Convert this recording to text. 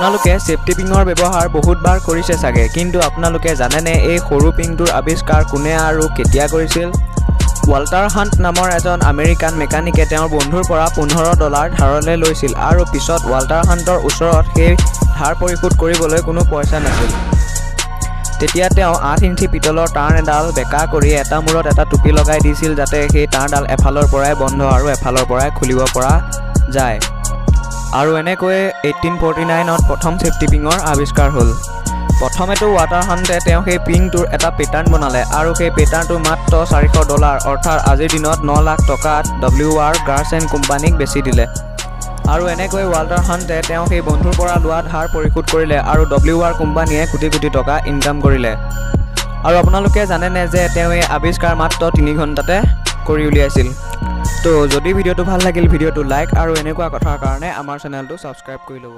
আপোনালোকে সেফটি পিঙৰ ব্যৱহাৰ বহুতবাৰ কৰিছে চাগে, কিন্তু আপোনালোকে জানেনে এই সৰু পিংটোৰ আৱিষ্কাৰ কোনে আৰু কেতিয়া কৰিছিল? ৱাল্টাৰ হাণ্ট নামৰ এজন আমেৰিকান মেকানিকে তেওঁৰ বন্ধুৰ পৰা $15 ধাৰলৈ লৈছিল আৰু পিছত ৱাল্টাৰ হাণ্টৰ ওচৰত সেই ধাৰ পৰিশোধ কৰিবলৈ কোনো পইচা নাছিল। তেতিয়া তেওঁ 8 ইঞ্চি পিতলৰ তাঁৰ এডাল বেঁকা কৰি এটা মূৰত এটা টুপি লগাই দিছিল যাতে সেই তাঁৰডাল এফালৰ পৰাই বন্ধ আৰু এফালৰ পৰাই খুলিব পৰা যায়। আৰু এনেকৈয়ে 1849ত প্ৰথম সেফটি পিঙৰ আৱিষ্কাৰ হ'ল। প্ৰথমেতো ৱাল্টাৰ হাণ্টে তেওঁ সেই পিংটোৰ এটা পেটাৰ্ণ বনালে আৰু সেই পেটাৰ্ণটো মাত্ৰ $400 অৰ্থাৎ আজিৰ দিনত 9 লাখ টকাত WR গাৰ্ছ এণ্ড কোম্পানীক বেচি দিলে। আৰু এনেকৈ ৱাল্টাৰ হাণ্টে তেওঁ সেই বন্ধুৰ পৰা লোৱা ধাৰ পৰিশোধ কৰিলে আৰু WR কোম্পানীয়ে কোটি কোটি টকা ইনকাম কৰিলে। আৰু আপোনালোকে জানেনে যে তেওঁ এই আৱিষ্কাৰ মাত্ৰ 3 ঘণ্টাতে কৰি উলিয়াইছিল। তো যদি ভিডিঅ'টো ভাল লাগিল ভিডিঅ'টো লাইক আৰু এনেকুৱা কথাৰ কাৰণে আমাৰ চেনেলটো ছাবস্ক্ৰাইব কৰি ল'ব।